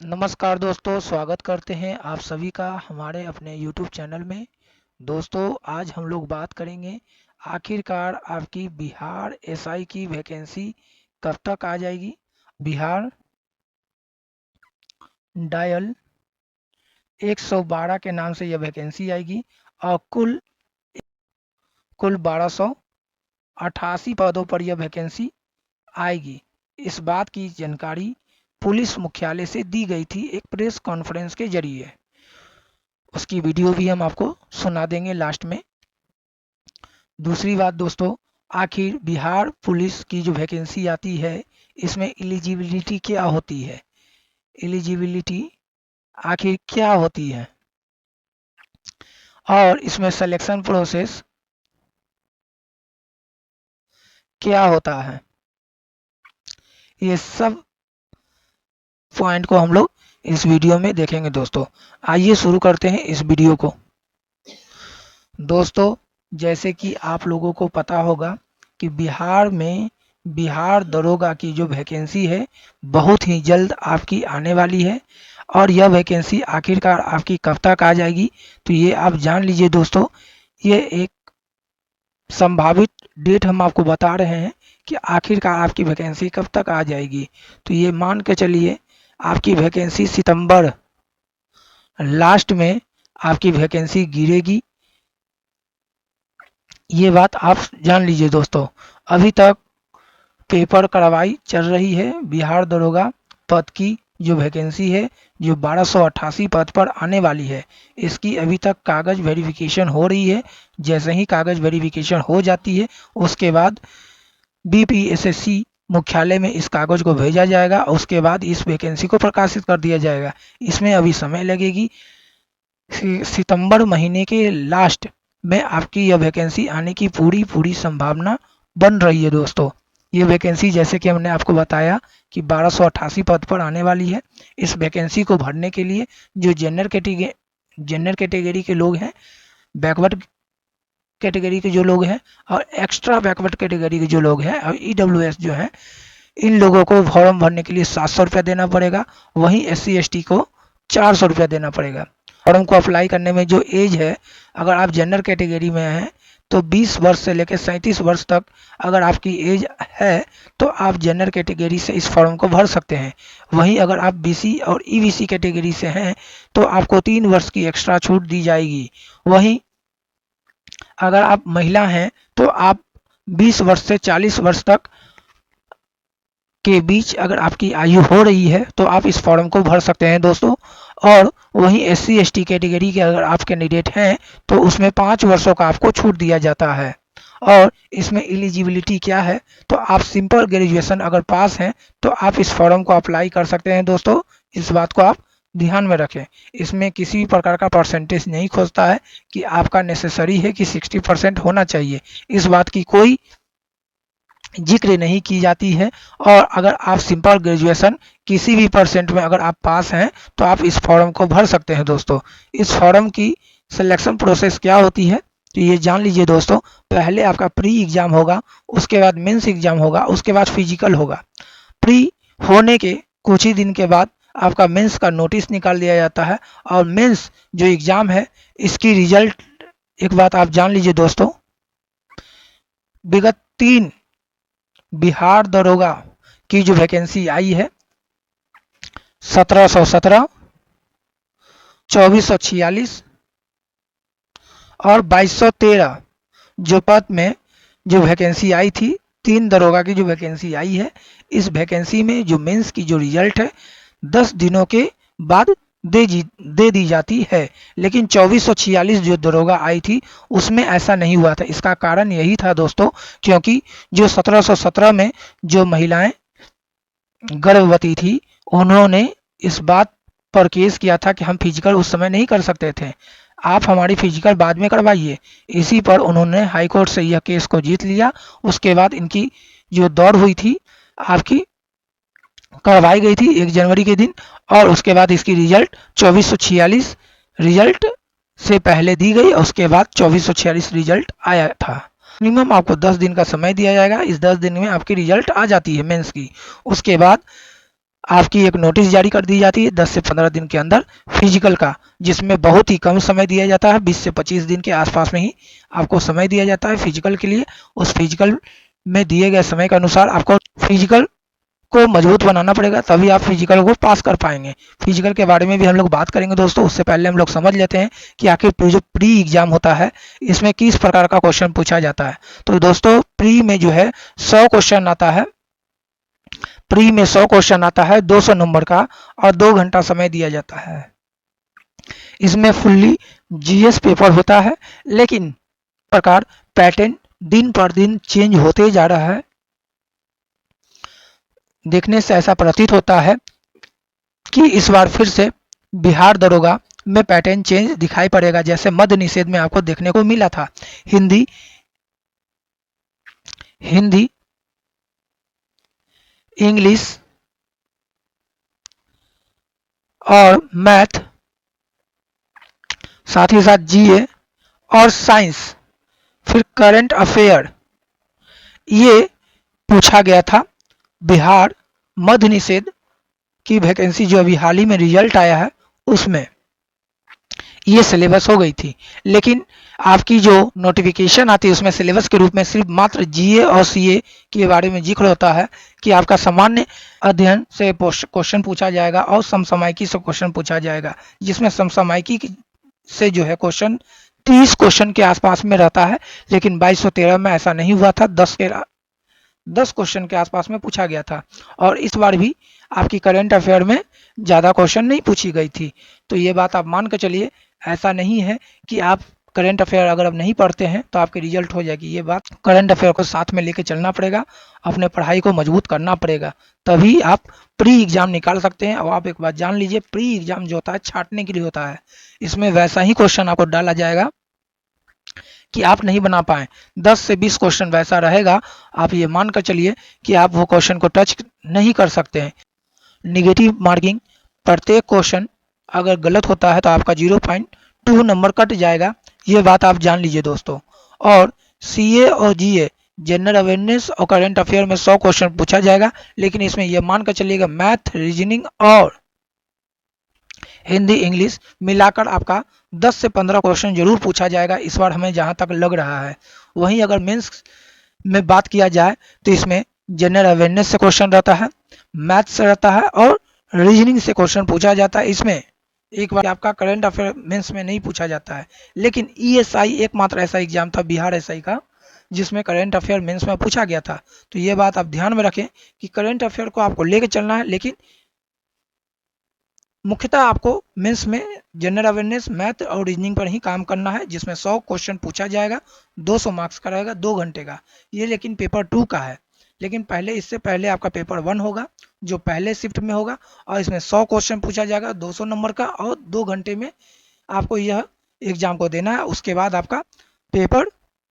नमस्कार दोस्तों, स्वागत करते हैं आप सभी का हमारे अपने YouTube चैनल में। दोस्तों, आज हम लोग बात करेंगे आखिरकार आपकी बिहार एसआई की वैकेंसी कब तक आ जाएगी। बिहार डायल 112 के नाम से यह वैकेंसी आएगी और कुल 1288 पदों पर यह वैकेंसी आएगी। इस बात की जानकारी पुलिस मुख्यालय से दी गई थी एक प्रेस कॉन्फ्रेंस के जरिए। उसकी वीडियो भी हम आपको सुना देंगे लास्ट में। दूसरी बात दोस्तों, आखिर बिहार पुलिस की जो वैकेंसी आती है इसमें एलिजिबिलिटी क्या होती है, एलिजिबिलिटी आखिर क्या होती है और इसमें सिलेक्शन प्रोसेस क्या होता है, ये सब पॉइंट को हम लोग इस वीडियो में देखेंगे। दोस्तों आइए शुरू करते हैं इस वीडियो को। दोस्तों, जैसे कि आप लोगों को पता होगा कि बिहार में बिहार दरोगा की जो वैकेंसी है बहुत ही जल्द आपकी आने वाली है और यह वैकेंसी आखिरकार आपकी कब तक आ जाएगी तो ये आप जान लीजिए दोस्तों। ये एक संभावित डेट हम आपको बता रहे हैं कि आखिरकार आपकी वैकेंसी कब तक आ जाएगी। तो ये मान के चलिए आपकी वैकेंसी सितंबर लास्ट में आपकी वैकेंसी गिरेगी। ये बात आप जान लीजिए दोस्तों। अभी तक पेपर कार्रवाई चल रही है बिहार दरोगा पद की जो वैकेंसी है, जो 1288 पद पर आने वाली है। इसकी अभी तक कागज़ वेरिफिकेशन हो रही है। जैसे ही कागज़ वेरिफिकेशन हो जाती है उसके बाद बीपीएसएससी मुख्यालय में इस कागज़ को भेजा जाएगा और उसके बाद इस वैकेंसी को प्रकाशित कर दिया जाएगा। इसमें अभी समय लगेगी। सितंबर महीने के लास्ट में आपकी यह वैकेंसी आने की पूरी संभावना बन रही है दोस्तों। ये वैकेंसी जैसे कि हमने आपको बताया कि 1288 पद पर आने वाली है। इस वैकेंसी को भरने के लिए जो जनरल कैटेगरी के लोग हैं, बैकवर्ड कैटेगरी के जो लोग हैं और एक्स्ट्रा बैकवर्ड कैटेगरी के जो लोग हैं और ईडब्ल्यूएस जो हैं, इन लोगों को फॉर्म भरने के लिए 700 रुपया देना पड़ेगा। वहीं SC ST को 400 रुपया देना पड़ेगा। फॉर्म को अप्लाई करने में जो एज है, अगर आप जनरल कैटेगरी में हैं तो 20 वर्ष से लेकर 37 वर्ष तक अगर आपकी एज है तो आप जनरल कैटेगरी से इस फॉर्म को भर सकते हैं। वहीं अगर आप BC और EBC कैटेगरी से हैं तो आपको 3 वर्ष की एक्स्ट्रा छूट दी जाएगी। वहीं अगर आप महिला हैं तो आप 20 वर्ष से 40 वर्ष तक के बीच अगर आपकी आयु हो रही है तो आप इस फॉर्म को भर सकते हैं दोस्तों। और वहीं SC ST कैटेगरी के अगर आप कैंडिडेट हैं तो उसमें 5 वर्षों का आपको छूट दिया जाता है। और इसमें एलिजिबिलिटी क्या है, तो आप सिंपल ग्रेजुएशन अगर पास हैं तो आप इस फॉर्म को अप्लाई कर सकते हैं दोस्तों। इस बात को आप ध्यान में रखें। इसमें किसी भी प्रकार का परसेंटेज नहीं खोजता है कि आपका नेसेसरी है कि 60% होना चाहिए, इस बात की कोई जिक्र नहीं की जाती है। और अगर आप सिंपल ग्रेजुएशन किसी भी परसेंट में अगर आप पास हैं तो आप इस फॉर्म को भर सकते हैं दोस्तों। इस फॉर्म की सिलेक्शन प्रोसेस क्या होती है तो ये जान लीजिए दोस्तों। पहले आपका प्री एग्जाम होगा, उसके बाद मेंस एग्जाम होगा, उसके बाद फिजिकल होगा। प्री होने के कुछ ही दिन के बाद आपका मेंस का नोटिस निकाल दिया जाता है और मेंस जो एग्जाम है इसकी रिजल्ट एक बात आप जान लीजिए दोस्तों। विगत 3 बिहार दरोगा की जो वैकेंसी आई है 1717, 2446 और 2213 जो पद में जो वैकेंसी आई थी, 3 दरोगा की जो वैकेंसी आई है, इस वैकेंसी में जो मेंस की जो रिजल्ट है 10 दिनों के बाद दे दी जाती है। लेकिन 2446 जो दरोगा आई थी उसमें ऐसा नहीं हुआ था। इसका कारण यही था दोस्तों क्योंकि जो 1717 में जो महिलाएं गर्भवती थी उन्होंने इस बात पर केस किया था कि हम फिजिकल उस समय नहीं कर सकते थे, आप हमारी फिजिकल बाद में करवाइए। इसी पर उन्होंने हाई कोर्ट से यह केस को जीत लिया। उसके बाद इनकी जो दौड़ हुई थी आपकी करवाई गई थी 1 जनवरी के दिन और उसके बाद इसकी रिजल्ट 2446 रिजल्ट से पहले दी गई और उसके बाद 2446 रिजल्ट आया था। मिनिमम आपको 10 दिन का समय दिया जाएगा। इस 10 दिन में आपकी रिजल्ट आ जाती है मेंस की। उसके बाद आपकी एक नोटिस जारी कर दी जाती है 10 से 15 दिन के अंदर फिजिकल का, जिसमें बहुत ही कम समय दिया जाता है, 20 से 25 दिन के आसपास में ही आपको समय दिया जाता है फिजिकल के लिए। उस फिजिकल में दिए गए समय के अनुसार आपको फिजिकल को मजबूत बनाना पड़ेगा, तभी आप फिजिकल को पास कर पाएंगे। फिजिकल के बारे में भी हम लोग बात करेंगे दोस्तों, उससे पहले हम लोग समझ लेते हैं कि आखिर जो प्री एग्जाम होता है इसमें किस प्रकार का क्वेश्चन पूछा जाता है। तो दोस्तों प्री में जो है 100 क्वेश्चन आता है, प्री में 100 क्वेश्चन आता है 200 नंबर का, और 2 घंटा समय दिया जाता है। इसमें फुल्ली जीएस पेपर होता है, लेकिन प्रकार पैटर्न दिन पर दिन चेंज होते जा रहा है। देखने से ऐसा प्रतीत होता है कि इस बार फिर से बिहार दरोगा में पैटर्न चेंज दिखाई पड़ेगा, जैसे मद्य निषेध में आपको देखने को मिला था। हिंदी हिंदी इंग्लिश और मैथ, साथ ही साथ जीए और साइंस, फिर करंट अफेयर, ये पूछा गया था। बिहार मद्य निषेध की वैकेंसी जो अभी हाल ही में रिजल्ट आया है उसमें ये सिलेबस हो गई थी, लेकिन आपकी जो नोटिफिकेशन आती है उसमें सिलेबस के रूप में सिर्फ मात्र जीए और सीए के बारे में जिक्र होता है कि आपका सामान्य अध्ययन से क्वेश्चन पूछा जाएगा और समसामयिकी से क्वेश्चन पूछा जाएगा, जिसमें समसामयिकी से जो है क्वेश्चन 30 क्वेश्चन के आसपास में रहता है, लेकिन 2213 में ऐसा नहीं हुआ था, 10 क्वेश्चन के आसपास में पूछा गया था। और इस बार भी आपकी करंट अफेयर में ज़्यादा क्वेश्चन नहीं पूछी गई थी। तो ये बात आप मान कर चलिए, ऐसा नहीं है कि आप करंट अफेयर अगर आप नहीं पढ़ते हैं तो आपकी रिजल्ट हो जाएगी। ये बात, करंट अफेयर को साथ में लेके चलना पड़ेगा, अपने पढ़ाई को मजबूत करना पड़ेगा, तभी आप प्री एग्जाम निकाल सकते हैं। और आप एक बात जान लीजिए, प्री एग्जाम जो होता है छांटने के लिए होता है, इसमें वैसा ही क्वेश्चन आपको डाला जाएगा कि आप नहीं बना पाए। 10 से 20 क्वेश्चन वैसा रहेगा, आप ये मान कर चलिए कि आप वो क्वेश्चन को टच नहीं कर सकते हैं। निगेटिव मार्किंग, प्रत्येक क्वेश्चन अगर गलत होता है तो आपका 0.2 नंबर कट जाएगा, ये बात आप जान लीजिए दोस्तों। और सीए और जीए, जनरल अवेयरनेस और करंट अफेयर में 100 क्वेश्चन पूछा जाएगा, लेकिन इसमें यह मान कर चलिएगा मैथ, रीजनिंग और हिंदी इंग्लिश मिलाकर आपका 10 से 15 क्वेश्चन जरूर पूछा जाएगा इस बार, हमें जहां तक लग रहा है। वहीं अगर मेंस में बात किया जाए तो इसमें जनरल अवेयरनेस से क्वेश्चन रहता है, मैथ से रहता है और रीजनिंग से क्वेश्चन पूछा जाता है। इसमें एक बार आपका करंट अफेयर मेंस में नहीं पूछा जाता है, लेकिन ईएसआई एकमात्र ऐसा एग्जाम था बिहार एसआई का जिसमें करंट अफेयर मेंस में पूछा गया था। तो ये बात आप ध्यान में रखें कि करंट अफेयर को आपको लेके चलना है, लेकिन मुख्यतः आपको मेंस में जनरल अवेयरनेस, मैथ और रीजनिंग पर ही काम करना है, जिसमें 100 क्वेश्चन पूछा जाएगा, 200 मार्क्स का रहेगा, 2 घंटे का। ये लेकिन पेपर 2 का है, लेकिन पहले इससे पहले आपका पेपर 1 होगा जो पहले शिफ्ट में होगा, और इसमें 100 क्वेश्चन पूछा जाएगा 200 नंबर का, और 2 घंटे में आपको यह एग्जाम को देना है। उसके बाद आपका पेपर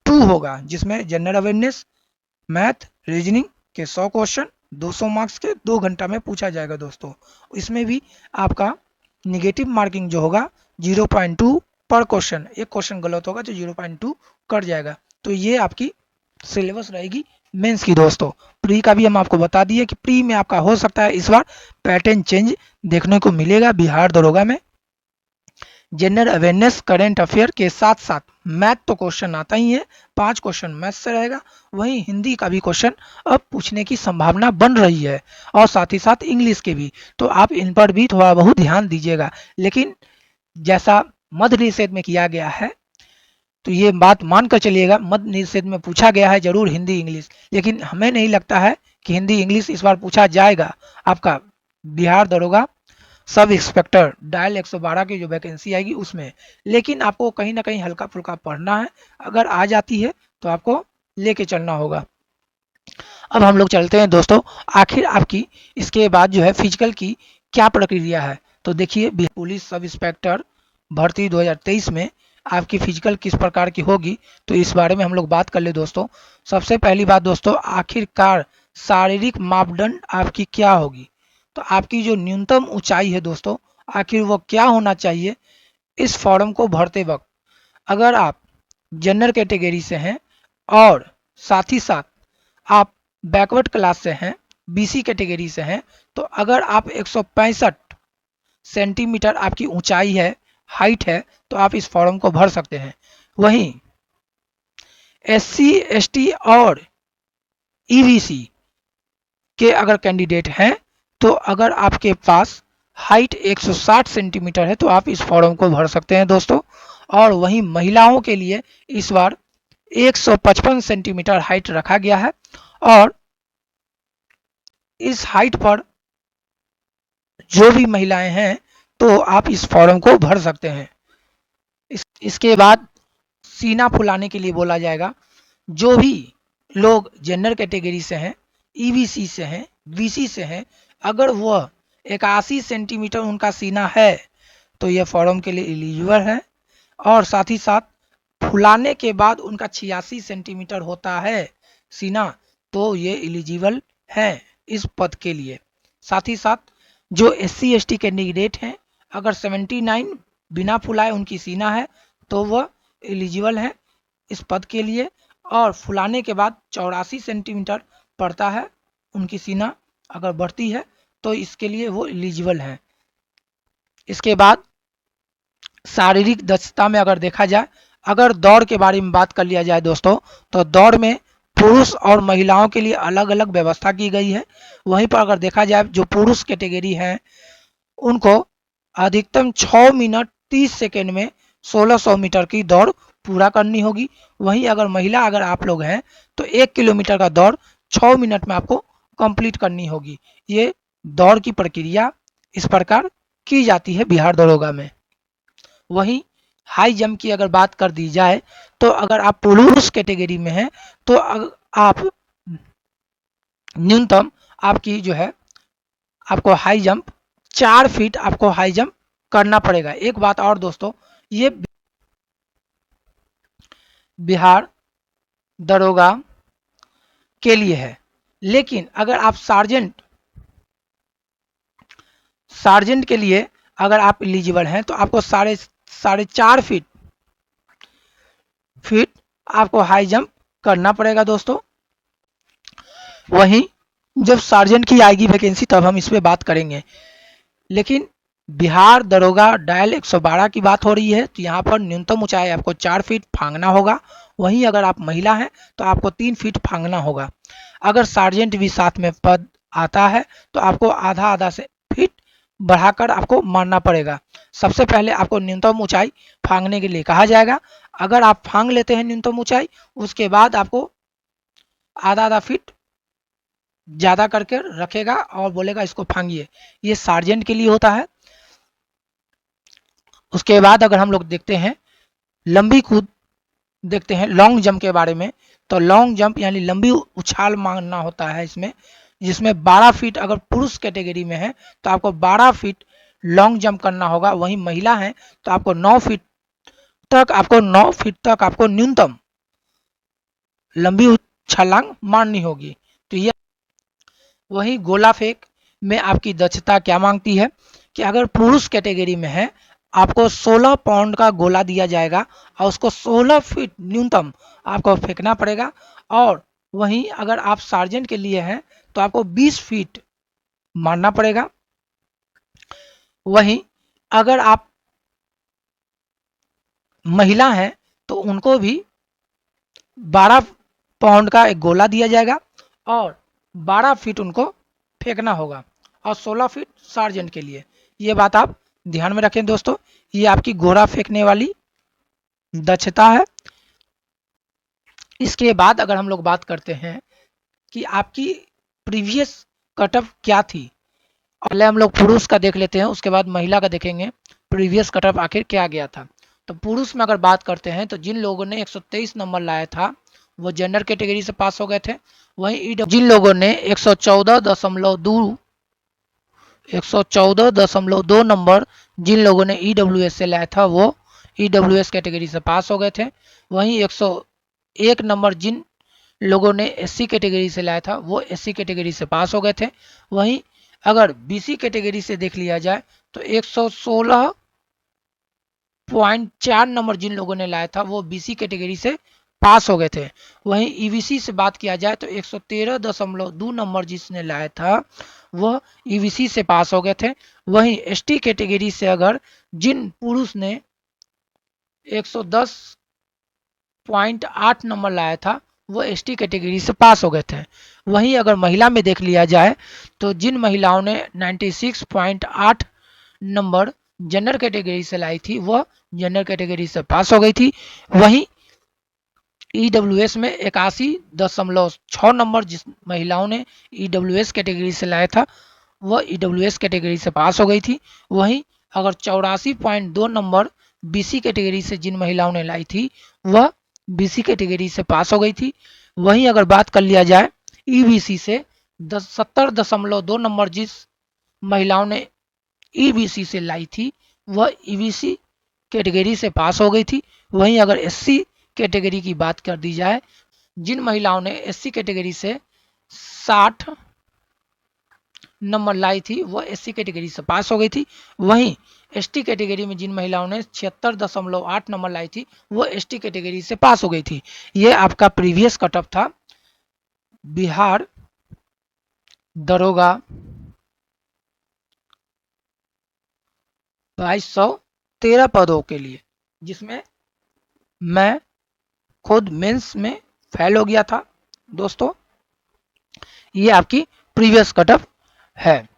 2 होगा जिसमें जनरल अवेयरनेस, मैथ, रीजनिंग के 100 क्वेश्चन 200 मार्क्स के 2 घंटा में पूछा जाएगा दोस्तों। इसमें भी आपका निगेटिव मार्किंग जो होगा 0.2 पर क्वेश्चन, एक क्वेश्चन गलत होगा तो 0.2 कट जाएगा। तो ये आपकी सिलेबस रहेगी मेंस की दोस्तों। प्री का भी हम आपको बता दिए कि प्री में आपका हो सकता है इस बार पैटर्न चेंज देखने को मिलेगा बिहार दरोगा में। जनरल अवेयरनेस, करंट अफेयर के साथ साथ मैथ तो क्वेश्चन आता ही है, 5 क्वेश्चन मैथ से रहेगा, वहीं हिंदी का भी क्वेश्चन अब पूछने की संभावना बन रही है, और साथ ही साथ इंग्लिश के भी। तो आप इन पर भी थोड़ा बहुत ध्यान दीजिएगा। लेकिन जैसा मध्य निषेध में किया गया है, तो ये बात मान कर चलिएगा, मध्य निषेध में पूछा गया है जरूर हिंदी इंग्लिश, लेकिन हमें नहीं लगता है कि हिंदी इंग्लिश इस बार पूछा जाएगा आपका बिहार दरोगा सब इंस्पेक्टर डायल 112 की जो वैकेंसी आएगी उसमें। लेकिन आपको कहीं ना कहीं हल्का फुल्का पढ़ना है, अगर आ जाती है तो आपको लेके चलना होगा। अब हम लोग चलते हैं दोस्तों, आखिर आपकी इसके बाद जो है फिजिकल की क्या प्रक्रिया है। तो देखिए, पुलिस सब इंस्पेक्टर भर्ती 2023 में आपकी फिजिकल किस प्रकार की होगी, तो इस बारे में हम लोग बात कर ले दोस्तों। सबसे पहली बात दोस्तों, आखिरकार शारीरिक मापदंड आपकी क्या होगी। तो आपकी जो न्यूनतम ऊंचाई है दोस्तों, आखिर वो क्या होना चाहिए इस फॉर्म को भरते वक्त। अगर आप जनरल कैटेगरी से हैं और साथ ही साथ आप बैकवर्ड क्लास से हैं, बीसी कैटेगरी से हैं, तो अगर आप 165 सेंटीमीटर आपकी ऊंचाई है, हाइट है, तो आप इस फॉर्म को भर सकते हैं। वहीं एससी एसटी और ईबीसी के अगर कैंडिडेट हैं, तो अगर आपके पास हाइट 160 सेंटीमीटर है तो आप इस फॉर्म को भर सकते हैं दोस्तों। और वहीं महिलाओं के लिए इस बार 155 सेंटीमीटर हाइट रखा गया है, और इस हाइट पर जो भी महिलाएं हैं तो आप इस फॉर्म को भर सकते हैं। इसके बाद सीना फुलाने के लिए बोला जाएगा। जो भी लोग जनरल कैटेगरी से हैं, ईबीसी से हैं, बीसी से हैं, अगर वह 81 सेंटीमीटर उनका सीना है तो यह फॉर्म के लिए एलिजिबल है। और साथ ही साथ फुलाने के बाद उनका 86 सेंटीमीटर होता है सीना, तो ये एलिजिबल है इस पद के लिए। साथ ही साथ जो एससी एसटी कैंडिडेट हैं, अगर 79 बिना फुलाए उनकी सीना है तो वह एलिजिबल है इस पद के लिए। और फुलाने के बाद 84 सेंटीमीटर पड़ता है उनकी सीना अगर बढ़ती है तो इसके लिए वो एलिजिबल है। इसके बाद शारीरिक दक्षता में अगर देखा जाए, अगर दौड़ के बारे में बात कर लिया जाए दोस्तों, तो दौड़ में पुरुष और महिलाओं के लिए अलग अलग व्यवस्था की गई है। वहीं पर अगर देखा जाए जो पुरुष कैटेगरी हैं उनको अधिकतम 6 मिनट 30 सेकेंड में 1600 मीटर की दौड़ पूरा करनी होगी। वहीं अगर आप लोग हैं तो 1 किलोमीटर का दौड़ 6 मिनट में आपको कंप्लीट करनी होगी। ये दौड़ की प्रक्रिया इस प्रकार की जाती है बिहार दरोगा में। वहीं हाई जंप की अगर बात कर दी जाए, तो अगर आप पुरुष कैटेगरी में हैं तो आप न्यूनतम आपकी जो है आपको हाई जंप 4 फीट आपको हाई जंप करना पड़ेगा। एक बात और दोस्तों, ये बिहार दरोगा के लिए है, लेकिन अगर आप सार्जेंट के लिए अगर आप एलिजिबल हैं तो आपको साढ़े 4.5 फीट आपको हाई जंप करना पड़ेगा दोस्तों। वहीं जब सार्जेंट की आएगी वैकेंसी तब हम इस पे बात करेंगे, लेकिन बिहार दरोगा डायल 112 की बात हो रही है तो यहाँ पर न्यूनतम ऊंचाई आपको 4 फीट फांगना होगा। वहीं अगर आप महिला हैं तो आपको 3 फीट फांगना होगा। अगर सार्जेंट भी साथ में पद आता है तो आपको आधा आधा से फीट बढ़ाकर आपको मारना पड़ेगा। सबसे पहले आपको न्यूनतम ऊंचाई फांगने के लिए कहा जाएगा। अगर आप फांग लेते हैं न्यूनतम ऊंचाई, उसके बाद आपको आधा आधा फीट ज़्यादा करके रखेगा और बोलेगा इसको फांगिए। ये सार्जेंट के लिए होता है। उसके बाद अगर हम लोग देखते हैं लंबी कूद, देखते हैं लॉन्ग जंप के बारे में, तो लॉन्ग जंप यानी लंबी उछाल मारना होता है इसमें, जिसमें 12 फीट अगर पुरुष कैटेगरी में है तो आपको 12 फीट लॉन्ग जंप करना होगा। वहीं महिला है तो आपको 9 फीट तक आपको न्यूनतम लंबी छलांग मारनी होगी। तो यह वहीं गोला फेंक में आपकी दक्षता क्या मांगती है कि अगर पुरुष कैटेगरी में है आपको 16 पाउंड का गोला दिया जाएगा और उसको 16 फीट न्यूनतम आपको फेंकना पड़ेगा। और वहीं अगर आप सार्जेंट के लिए हैं तो आपको 20 फीट मारना पड़ेगा। वहीं अगर आप महिला हैं तो उनको भी 12 पाउंड का एक गोला दिया जाएगा और 12 फीट उनको फेंकना होगा और 16 फीट सार्जेंट के लिए। ये बात आप ध्यान में रखें दोस्तों। ये आपकी गोला फेंकने वाली दक्षता है। इसके बाद अगर हम लोग बात करते हैं कि आपकी प्रीवियस कटअप क्या थी, पहले हम लोग पुरुष का देख लेते हैं, उसके बाद महिला का देखेंगे प्रीवियस कटअप आखिर क्या गया था। तो पुरुष में अगर बात करते हैं तो जिन लोगों ने 123 नंबर लाया था वो जनरल कैटेगरी से पास हो गए थे। वहीं जिन लोगों ने 114.2 नंबर जिन लोगों ने ईडब्ल्यूएस से लाया था वो ईडब्ल्यूएस कैटेगरी से पास हो गए थे। वहीं 101 नंबर जिन लोगों ने एससी कैटेगरी से लाया था वो एससी कैटेगरी से पास हो गए थे। वहीं अगर बीसी कैटेगरी से देख लिया जाए तो 116.4 नंबर जिन लोगों ने लाया था वो बीसी कैटेगरी से पास हो गए थे। वहीं ईवीसी से बात किया जाए तो 113.2 नंबर जिसने लाया था वह ईवीसी से पास हो गए थे। वहीं एसटी कैटेगरी से अगर जिन पुरुष ने 110.8 नंबर लाया था वो एसटी कैटेगरी से पास हो गए थे। वहीं अगर महिला में देख लिया जाए तो जिन महिलाओं ने 96.8 नंबर जनरल कैटेगरी से लाई थी वह जनरल कैटेगरी से पास हो गई थी। वहीं ईडब्ल्यूएस में 81.6 नंबर जिस महिलाओं ने ईडब्ल्यूएस कैटेगरी से लाया था वह ईडब्ल्यूएस कैटेगरी से पास हो गई थी। वहीं अगर 84.2 नंबर बीसी कैटेगरी से जिन महिलाओं ने लाई थी वह बीसी कैटेगरी से पास हो गई थी। वहीं अगर बात कर लिया जाए ईबीसी से 70.2 नंबर जिस महिलाओं ने ईबीसी से लाई थी वह ईबीसी कैटेगरी से पास हो गई थी। वहीं अगर एससी कैटेगरी की बात कर दी जाए जिन महिलाओं ने एससी कैटेगरी से 60 नंबर लाई थी वह एससी कैटेगरी से पास हो गई थी। वहीं एसटी कैटेगरी में जिन महिलाओं ने 76.8 नंबर लाई थी वो एसटी कैटेगरी से पास हो गई थी। ये आपका प्रीवियस कटअप था बिहार दरोगा 2213 पदों के लिए, जिसमें मैं खुद मेंस में फेल हो गया था। दोस्तों ये आपकी प्रीवियस कटअप है।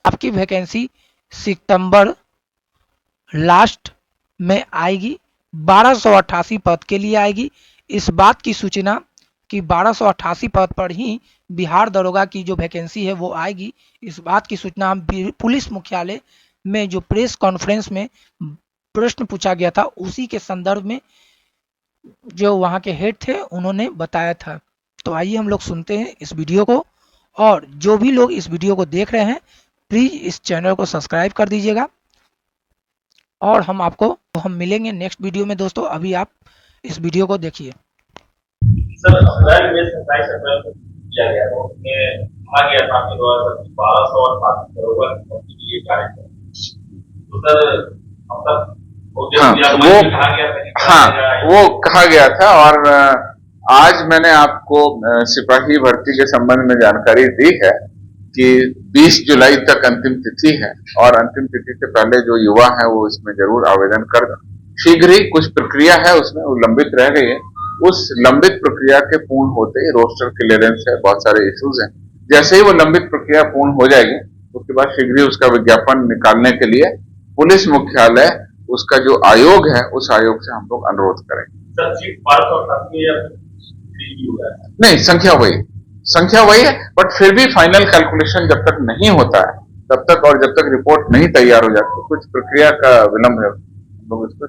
आपकी वैकेंसी सितंबर लास्ट में आएगी, 1288 पद के लिए आएगी। इस बात की सूचना कि 1288 पद पर ही बिहार दरोगा की जो वैकेंसी है वो आएगी, इस बात की सूचना हम पुलिस मुख्यालय में जो प्रेस कॉन्फ्रेंस में प्रश्न पूछा गया था उसी के संदर्भ में जो वहाँ के हेड थे उन्होंने बताया था। तो आइए हम लोग सुनते हैं इस वीडियो को, और जो भी लोग इस वीडियो को देख रहे हैं प्लीज इस चैनल को सब्सक्राइब कर दीजिएगा और हम मिलेंगे नेक्स्ट वीडियो में। दोस्तों अभी आप इस वीडियो को देखिए। सर अप्रैल में 27 अप्रैल को किया गया था, उसमें कहा गया था कि 1288 करोड़ के लिए कार्यक्रम। तो सर अब तक वो कहा गया था, हाँ वो कहा गया था। और आज मैंने आपको सिपाही भर्ती के संबंध में जानकारी दी है कि 20 जुलाई तक अंतिम तिथि है और अंतिम तिथि से पहले जो युवा है वो इसमें जरूर आवेदन कर दें। शीघ्र ही कुछ प्रक्रिया है उसमें वो लंबित रह गई है, उस लंबित प्रक्रिया के पूर्ण होते ही रोस्टर क्लियरेंस है, बहुत सारे इश्यूज हैं, जैसे ही वो लंबित प्रक्रिया पूर्ण हो जाएगी उसके बाद शीघ्र ही उसका विज्ञापन निकालने के लिए पुलिस मुख्यालय उसका जो आयोग है उस आयोग से हम लोग अनुरोध करेंगे। नहीं, संख्या वही है, बट फिर भी फाइनल कैलकुलेशन जब तक नहीं होता है तब तक और जब तक रिपोर्ट नहीं तैयार हो जाती कुछ प्रक्रिया का विलंब है, लोग इसको